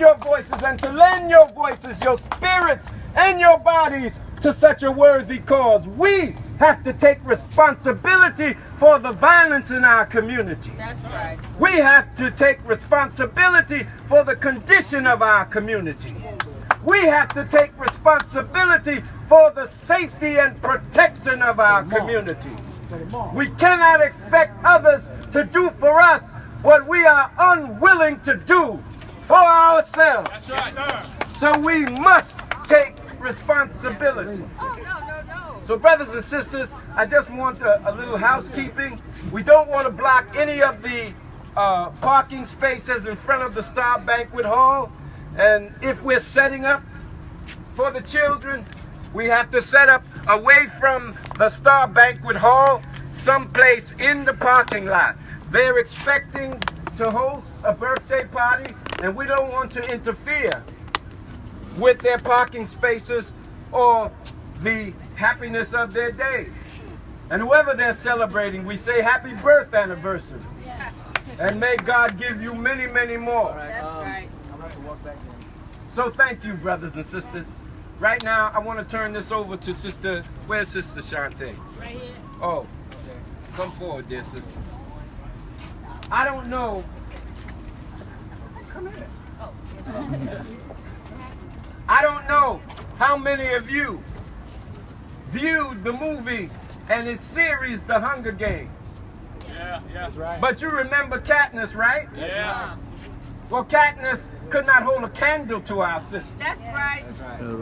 your voices and to lend your voices, your spirits, and your bodies to such a worthy cause. We have to take responsibility for the violence in our community. That's right. We have to take responsibility for the condition of our community. We have to take responsibility for the safety and protection of our community. We cannot expect others to do for us what we are unwilling to do for ourselves. That's right, sir. So we must take responsibility. Oh, no. So brothers and sisters, I just want a little housekeeping. We don't want to block any of the parking spaces in front of the Star Banquet Hall. And if we're setting up for the children, we have to set up away from the Star Banquet Hall, someplace in the parking lot. They're expecting to host a birthday party, and we don't want to interfere with their parking spaces or the happiness of their day. And whoever they're celebrating, we say happy birth anniversary. And may God give you many, many more. That's right. So thank you, brothers and sisters. Right now, I want to turn this over to Sister, where's Sister Shantae? Right here. Oh, come forward, dear sister. I don't know. Come here. I don't know how many of you viewed the movie and its series, The Hunger Games. Yeah, that's right. But you remember Katniss, right? Yeah. Well, Katniss could not hold a candle to our sister. That's right.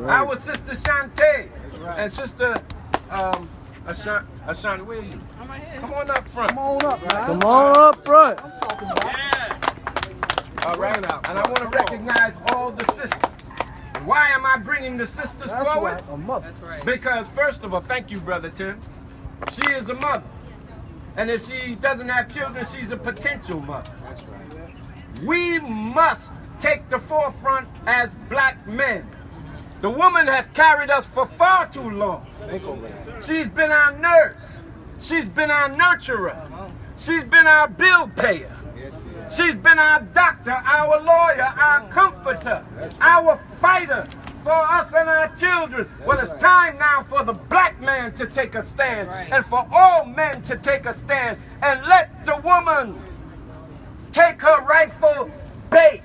Our sister Shantae and sister Ashanti, where are you? I'm right here. Come on up front. Come on up, man. Come on up front. Yeah. All right, and I want to recognize all the sisters. Why am I bringing the sisters That's forward? right. A mother. That's right. Because first of all, thank you, Brother Tim. She is a mother. And if she doesn't have children, she's a potential mother. That's right. We must take the forefront as black men. The woman has carried us for far too long. She's been our nurse. She's been our nurturer. She's been our bill payer. She's been our doctor, our lawyer, our comforter, our fighter for us and our children. Well, it's time now for the black man to take a stand and for all men to take a stand and let the woman take her rightful base.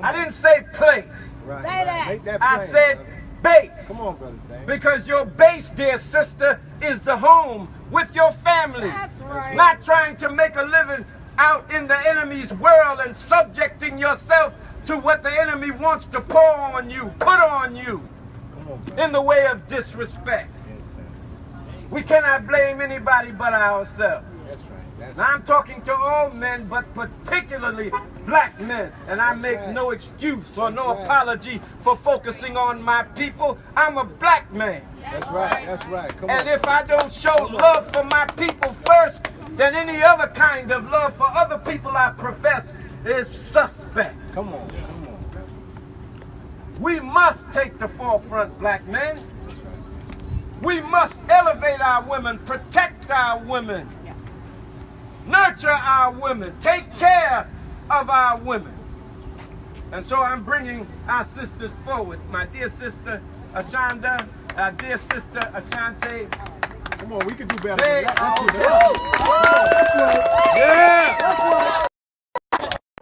I didn't say place. Right. Say that. Make that I plain, said brother. base. Come on, brother James. Because your base, dear sister, is the home with your family. That's right. Not trying to make a living out in the enemy's world and subjecting yourself to what the enemy wants to pour on you, put on you Come on, brother. in the way of disrespect. Yes, sir. We cannot blame anybody but ourselves. That's right. That's Now I'm talking to all men, but particularly black men. And I make no excuse or no apology for focusing on my people. I'm a black man. That's right. That's right. Come And on. if I don't show love for my people first, then any other kind of love for other people I profess is suspect. Come on. Come on. We must take the forefront, black men. We must elevate our women, protect our women, nurture our women, take care of our women. And so I'm bringing our sisters forward. My dear sister Ashanda, our dear sister Ashante. Come on. We can do better They than are that. yeah.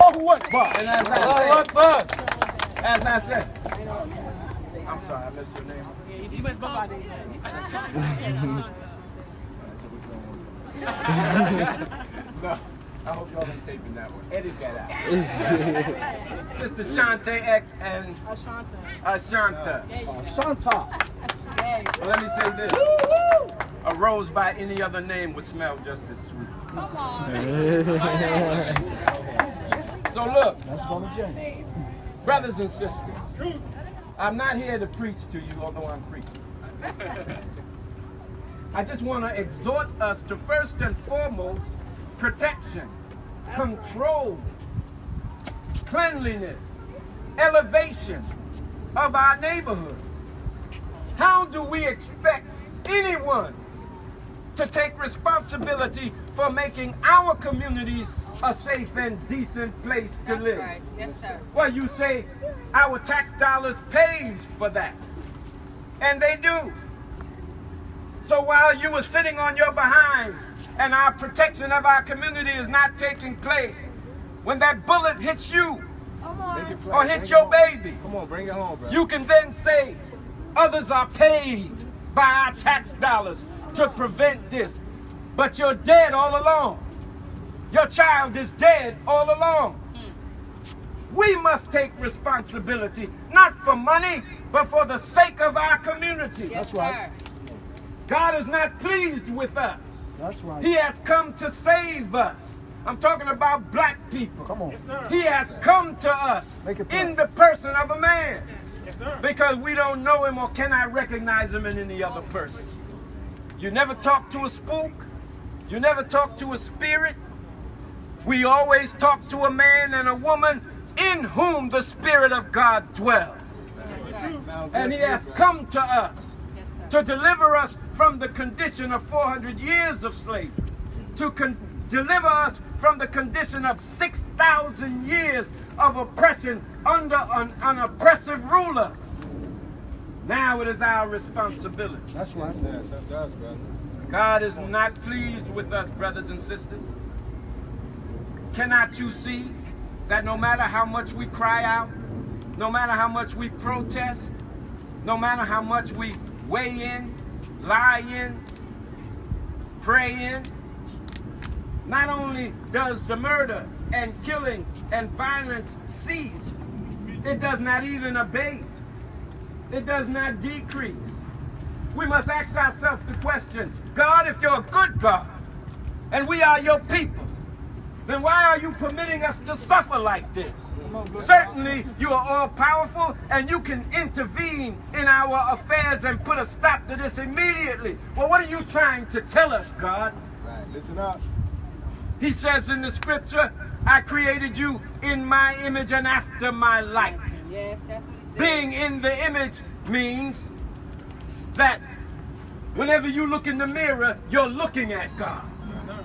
Oh, what? And as I said, I'm sorry, I missed your name. No, I hope y'all ain't taping that one. Edit that out. Sister Shantae X and Ashanta. Shanta. Well, let me say this. A rose by any other name would smell just as sweet. Come on. So look, That's Brother James. brothers and sisters, I'm not here to preach to you, although I'm preaching. I just want to exhort us to first and foremost protection, control, cleanliness, elevation of our neighborhood. How do we expect anyone to take responsibility for making our communities a safe and decent place to That's live. right. Yes, sir. Well, you say our tax dollars pays for that. And they do. So while you were sitting on your behind and our protection of our community is not taking place, when that bullet hits you Come Make on. it play. or Bring hits it your home. baby, Come on, bring it home, bro. you can then say others are paid by our tax dollars to prevent this. But you're dead all along. Your child is dead all along. We must take responsibility, not for money, but for the sake of our community. Yes, That's right. sir. God is not pleased with us. That's right. He has come to save us. I'm talking about black people. Come on. Yes, sir. He has come to us Make it plain. in the person of a man Yes, sir. because we don't know him or cannot recognize him in any other person. You never talk to a spook. You never talk to a spirit. We always talk to a man and a woman in whom the Spirit of God dwells. Sound And good, he has bro. come to us Yes, sir. to deliver us from the condition of 400 years of slavery, to deliver us from the condition of 6,000 years of oppression under an oppressive ruler. Now it is our responsibility. That's right. Yes, that does, brother. God is not pleased with us, brothers and sisters. Cannot you see that no matter how much we cry out, no matter how much we protest, no matter how much we weigh in, lie in, pray in, not only does the murder and killing and violence cease, it does not even abate. It does not decrease. We must ask ourselves the question, God, if you're a good God and we are your people, then why are you permitting us to suffer like this? Certainly, you are all powerful and you can intervene in our affairs and put a stop to this immediately. Well, what are you trying to tell us, God? Right, listen up. He says in the scripture, I created you in my image and after my likeness. Yes, that's what he said. Being in the image means that whenever you look in the mirror, you're looking at God.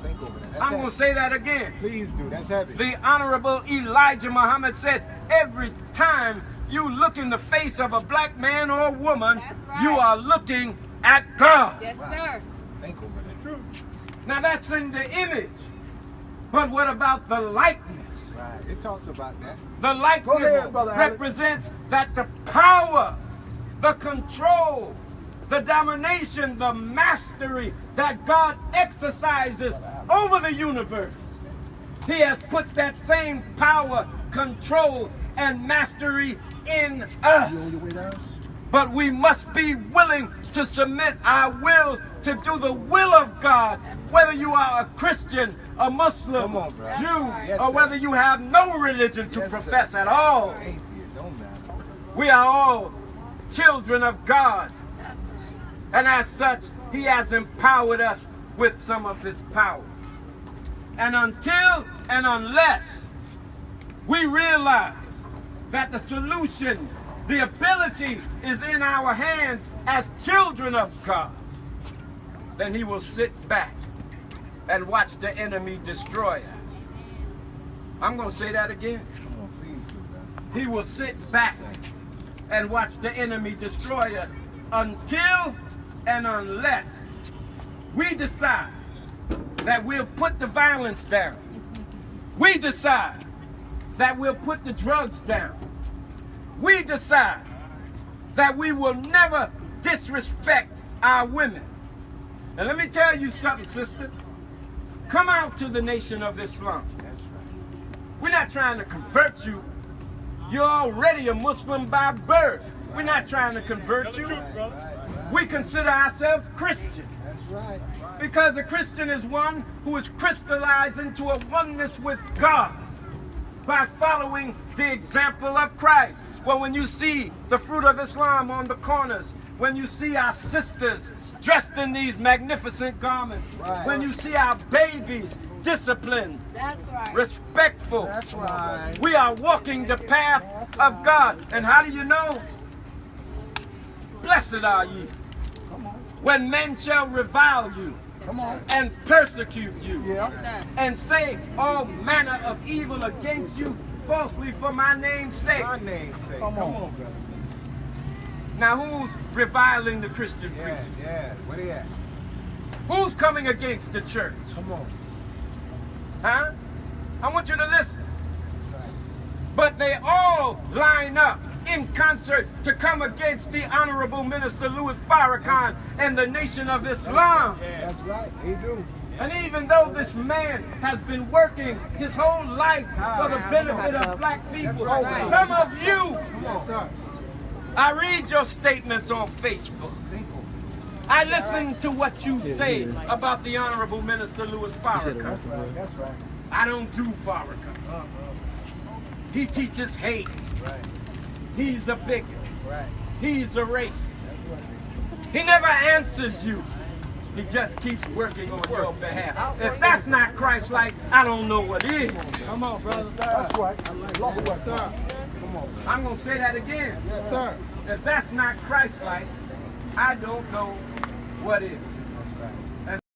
Think over that. That's I'm going to heavy. say that again. Please do. That's heavy. The Honorable Elijah Muhammad said, every time you look in the face of a black man or woman, That's right. you are looking at God. Yes, sir. Think over that. True. Now that's in the image. But what about the likeness? Right. It talks about that. The likeness Go ahead, Brother Alex. represents that the power, the control, the domination, the mastery that God exercises over the universe. He has put that same power, control, and mastery in us. You on your way down? But we must be willing to submit our wills to do the will of God, whether you are a Christian, a Muslim, Come on, bro. Jew, Yes, or sir. whether you have no religion to Yes, sir. profess at all. Atheist, don't matter. We are all children of God. That's right. And as such, he has empowered us with some of his power. And until and unless we realize that the solution, the ability is in our hands as children of God, then he will sit back and watch the enemy destroy us. I'm going to say that again. Come on, please do that. He will sit back and watch the enemy destroy us until and unless we decide that we'll put the violence down. We decide that we'll put the drugs down. We decide that we will never disrespect our women. And let me tell you something, sister. Come out to the nation of Islam. That's right. We're not trying to convert you. You're already a Muslim by birth. We're not trying to convert you. We consider ourselves Christian That's right. because a Christian is one who is crystallized into a oneness with God by following the example of Christ. Well, when you see the fruit of Islam on the corners, when you see our sisters dressed in these magnificent garments, Right. when you see our babies disciplined, That's right. respectful, That's right. we are walking the path of God. And how do you know? Blessed are ye Come on. when men shall revile you Come on. and persecute you Yeah. Yes, sir. and say all manner of evil against you falsely for my name's sake. My name's sake. Come on. brother. Now who's reviling the Christian Yeah, preacher? yeah. Where they at? Who's coming against the church? Come on. Huh? I want you to listen. Right. But they all line up in concert to come against the Honorable Minister Louis Farrakhan and the Nation of Islam. That's right. They do. And even though this man has been working his whole life for the benefit of black people, right. some of you, Yes, sir. I read your statements on Facebook. I listen to what you say about the Honorable Minister Louis Farrakhan. That's right. I don't do Farrakhan. He teaches hate. Right. He's a bigot. Right. He's a racist. He never answers you. He just keeps working on your behalf. If that's not Christ-like, I don't know what is. Come on, brother. That's right. Yes, sir. Come on. I'm going to say that again. Yes, sir. If that's not Christ-like, I don't know what is.